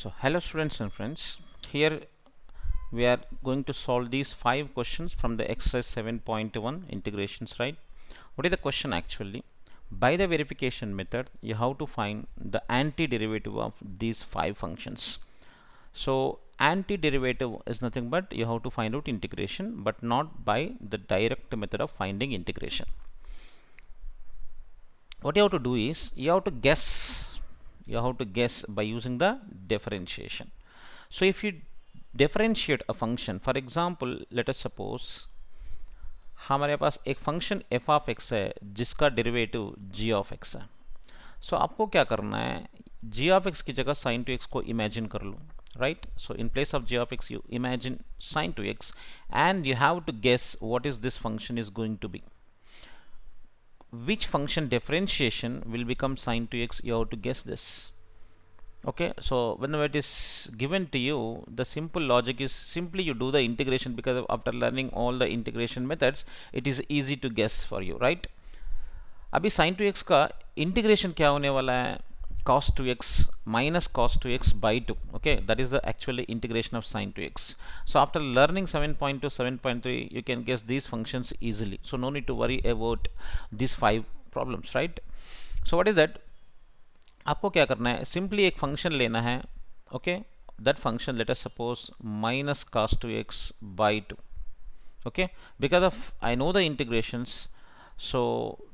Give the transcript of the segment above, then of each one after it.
So hello students and friends, here we are going to solve these 5 questions from the exercise 7.1 integrations, right? What is the question actually? By the verification method you have to find the antiderivative of these 5 functions. So antiderivative is nothing but you have to find out integration, but not by the direct method of finding integration. What you have to do is you have to guess by using the differentiation. So if you differentiate a function, for example let us suppose हमारे पास एक function f of x है जिसका derivative g of x है. सो आपको क्या करना है, g of x की जगह sin to x को इमेजिन कर लो, right? So in place of g of x you imagine sin to x and you have to guess what is this function is going to be. Which function differentiation will become sin to x, you have to guess this. Okay, so whenever it is given to you, the simple logic is simply you do the integration, because after learning all the integration methods it is easy to guess for you, right? अभी sin to x का integration क्या होने वाला है, cos to x minus cos to x by 2. Okay, that is the actually integration of sin to x. So after learning 7.2 7.3 you can guess these functions easily, so no need to worry about these 5 problems, right? So what is that? आपको क्या करना है, simply एक function लेना है. Okay, that function let us suppose minus cos to x by 2. okay, because of I know the integrations, so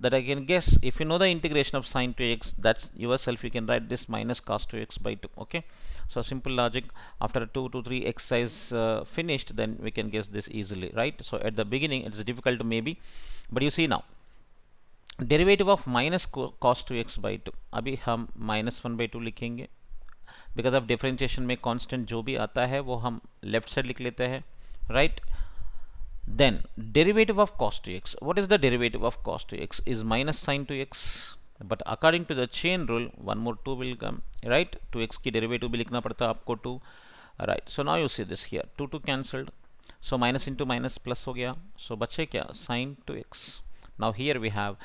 that I can guess. If you know the integration of sin to x, that's yourself you can write this minus cos to x by 2. Okay, so simple logic. After 2 to 3 exercise finished, then we can guess this easily, right? So at the beginning it's difficult maybe, but you see now derivative of minus cos two x by 2, अभी हम -1/2 लिखेंगे. Because of differentiation में constant जो भी आता है वो हम लेफ्ट साइड लिख लेते हैं, right? Then derivative of cos to x, what is the derivative of cos to x is minus sin to x, but according to the chain rule one more 2 will come, right? 2x की derivative भी लिखना पड़ता है आपको 2, right? So now you see this here 2 cancelled, so minus into minus plus हो गया, सो बचे क्या, sin to x. Now here we have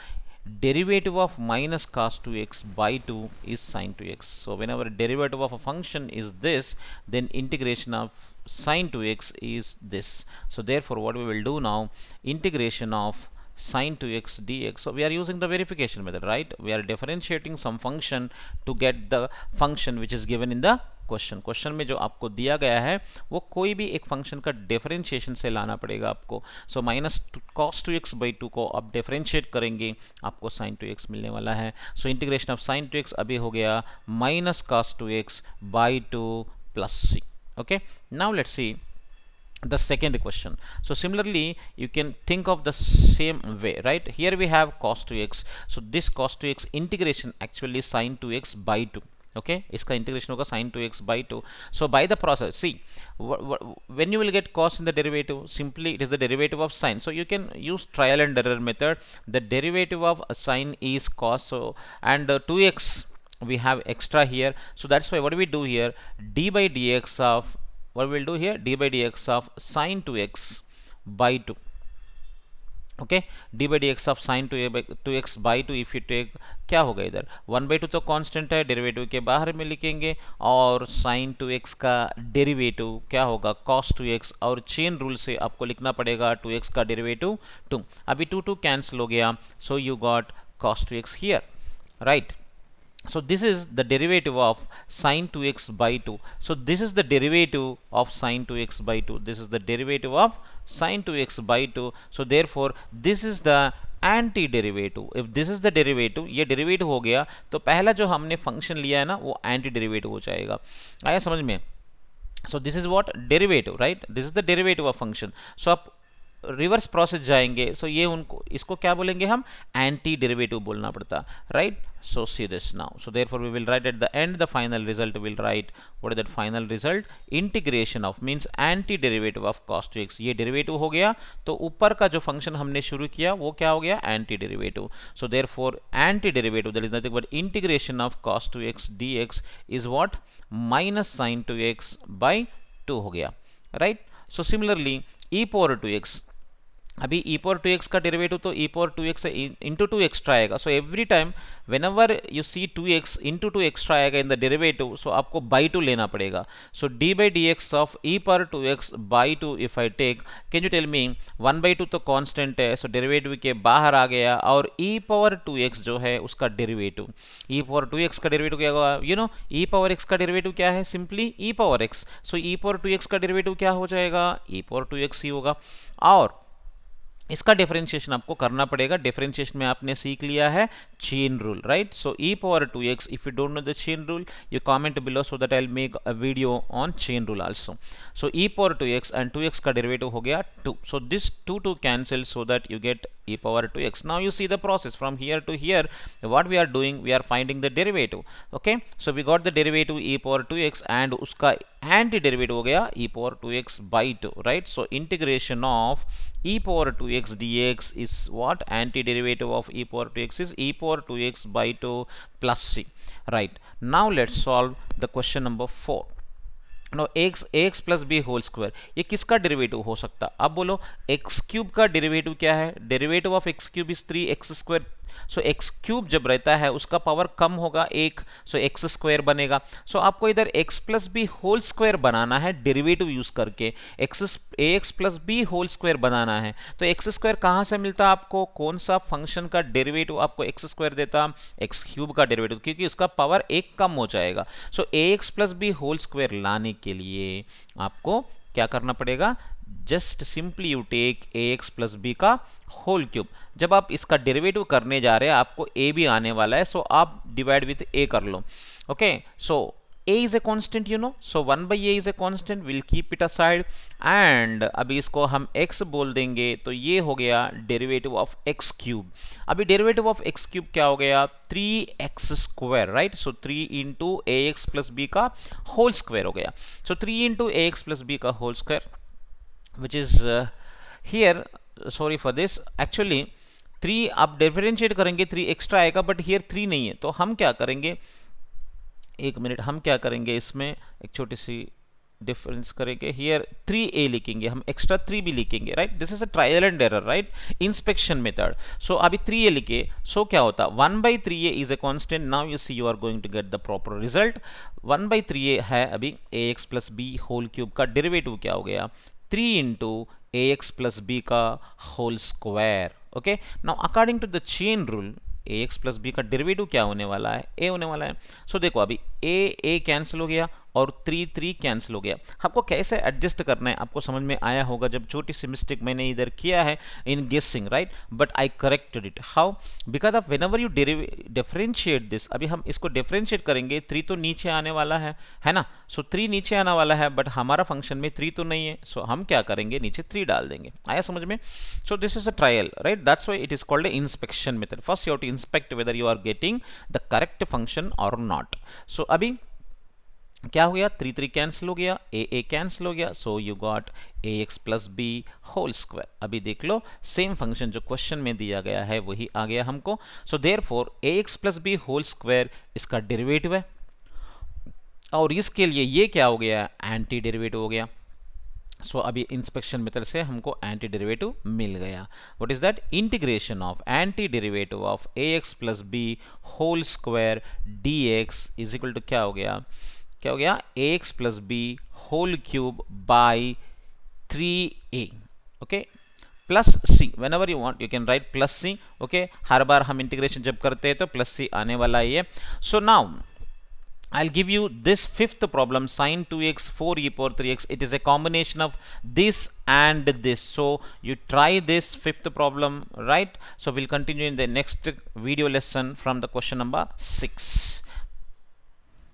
derivative of minus cos 2x by 2 is sin 2x. So whenever derivative of a function is this, then integration of sin 2x is this. So therefore what we will do now, integration of sin 2x dx. So we are using the verification method, right? We are differentiating some function to get the function which is given in the question में जो आपको दिया गया है वो कोई भी एक फंक्शन का डिफरेंशिएशन से लाना पड़ेगा आपको. So minus cos 2x by 2 को आप डिफरेंशिएट करेंगे, आपको sin 2x मिलने वाला है. So integration of sin 2x अभी हो गया minus cos 2x by 2 plus c. Okay, now let's see the second question. So similarly you can think of the same way, right? Here we have cos 2x, so this cos 2x integration actually sin 2x by 2. okay, इसका integration होगा sin 2x by 2. so by the process, see when you will get cos in the derivative, simply it is the derivative of sin, so you can use trial and error method. The derivative of sin is cos, so and 2x we have extra here, so that's why what do we do here, d by dx of, what we'll do here, d by dx of sin 2x by 2. Okay, d by d x of sine 2x by 2, if you take, क्या होगा इधर 1/2 तो constant है, derivative के बाहर में लिखेंगे, और साइन 2x का डेरिवेटिव क्या होगा cos 2x, और चेन रूल से आपको लिखना पड़ेगा 2x का डेरिवेटिव 2. अभी 2 कैंसिल हो गया, so you got cos 2x here, right? So this is the derivative of sin 2x by 2. So this is the derivative of sin 2x by 2. This is the derivative of sin 2x by 2. So therefore this is the anti derivative. If this is the derivative, ये derivative हो गया तो पहला जो हमने function लिया है ना वो एंटी डेरिवेटिव हो जाएगा. आया समझ में? So this is what derivative, right? This is the derivative of function. So आप रिवर्स प्रोसेस जाएंगे, सो ये उनको, इसको क्या बोलेंगे हम, एंटी डेरिवेटिव बोलना पड़ता, right? So see this now, so therefore we will write at the end the final result, will write what is that final result, integration of means anti derivative of cos 2x. ये derivative हो गया तो ऊपर का जो function हमने शुरू किया वो क्या हो गया, anti derivative. So therefore anti derivative that is nothing but integration of cos 2x dx is what, minus sin 2x by 2 हो गया, right? So similarly e power 2x, अभी e पावर 2x का डेरिवेटिव तो e power 2x से into 2 extra आएगा. So every time when ever you see 2x into 2 extra आएगा in the derivative, सो आपको by 2 लेना पड़ेगा. So d by d x of e power 2x by 2 if I take, can you tell me 1/2 तो constant है, सो derivative के बाहर आ गया, और e पावर 2x जो है उसका डेरिवेटिव, e पावर 2x का डेरिवेटिव क्या होगा, you know e power x का डेरिवेटिव क्या है, सिंपली e पावर x. सो e पावर 2x का डेरिवेटिव क्या हो जाएगा, e पावर 2x ही होगा. और इसका डिफरेंशिएशन आपको करना पड़ेगा. डिफरेंशिएशन में आपने सीख लिया है chain rule, right. So e power 2x, if you don't know the chain rule, you comment below so that I will make a video on chain rule also. So e power 2x and 2x का derivative हो गया 2. So this 2 cancel so that you get e power 2x. Now you see the process from here to here. What we are doing, we are finding the derivative. Okay, so we got the derivative e power 2x and उसका anti derivative हो गया e power 2x by 2, right. So integration of e power 2x dx is what, anti derivative of e power 2x is e power 2x by 2 plus c, right. Now let's solve the question number 4. No x plus b whole square, ये किसका derivative हो सकता है. अब बोलो x cube का derivative क्या है, derivative of x cube is 3x square. So x cube जब रहता है उसका पावर कम होगा एक, सो एक्स स्क्वायर बनेगा. सो आपको इधर x plus b whole square बनाना है डेरिवेटिव यूज करके, x plus b whole square बनाना है. तो एक्स स्क्वायर कहाँ से मिलता है आपको, कौन सा फंक्शन का डेरिवेटिव आपको एक्स स्क्वायर देता, एक्स क्यूब का डेरिवेटिव, क्योंकि उसका पावर एक कम हो जाएगा. So x plus b whole square लाने के लिए आपको क्या करना पड़ेगा, just simply you take ax plus b का होल क्यूब. जब आप इसका डेरिवेटिव करने जा रहे हैं आपको a भी आने वाला है, सो आप डिवाइड विथ a कर लो. Okay, so a is a constant, you know, so 1 by a is a constant, we'll keep it aside. and अभी इसको हम x बोल देंगे, तो ये हो गया डेरिवेटिव ऑफ x क्यूब. अभी डेरिवेटिव ऑफ x क्यूब क्या हो गया, 3x square, right. So 3 into ax plus b का होल स्क्वायर हो गया. So 3 into ax plus b का whole square, which is here, sorry for this, actually 3 आप differentiate करेंगे 3 एक्स्ट्रा आएगा, बट हियर 3 नहीं है. तो हम क्या करेंगे, एक मिनट, हम क्या करेंगे इसमें एक छोटी सी डिफरेंस करेंगे, हियर 3a लिखेंगे, हम एक्स्ट्रा 3 भी लिखेंगे, right. This is a trial and error, right, inspection method. So अभी 3a लिखे, सो क्या होता, 1/3a is a constant. Now you see you are going to get the proper result. 1/3a है अभी ax plus b whole cube का derivative क्या हो गया, 3 इंटू ax प्लस बी का whole square. Okay, now according to the chain rule ax plus b का derivative क्या होने वाला है, a होने वाला है. सो देखो अभी a कैंसिल हो गया और 3 कैंसिल हो गया. आपको कैसे एडजस्ट करना है आपको समझ में आया होगा, जब छोटी सी मिस्टेक मैंने इधर किया है इन गेसिंग, right, but I corrected it. How, because of whenever you differentiate this, अभी हम इसको डिफरेंशिएट करेंगे, 3 तो नीचे आने वाला है ना. सो 3 नीचे आने वाला है, बट हमारा फंक्शन में 3 तो नहीं है, सो हम क्या करेंगे, नीचे 3 डाल देंगे. आया समझ में. So this is a trial, right, that's why it is called a inspection method. First you have to inspect whether you are getting the correct function और नॉट. सो अभी क्या हो गया, 3 कैंसिल हो गया, a कैंसिल हो गया, so you got ax plus b whole square. अभी देख लो सेम फंक्शन जो क्वेश्चन में दिया गया है वही आ गया हमको. So therefore ax plus b whole square इसका डेरिवेटिव है, और इसके लिए ये क्या हो गया, एंटी डेरिवेटिव हो गया. सो अभी इंस्पेक्शन मेथड से हमको एंटी डेरिवेटिव मिल गया. What is that, integration of anti derivative of ax plus b whole square dx is equal to क्या हो गया, क्या हो गया, ax plus b whole cube by 3a. Okay, plus c, when ever you want you can write plus c. Okay, हर बार हम integration जब करते हैं तो प्लस सी आने वाला ही है. So now I'll give you this fifth problem, sin 2x 4 e power 3x. It is a combination of this and this. So you try this fifth problem, right? So we'll continue in the next video lesson from the question number 6.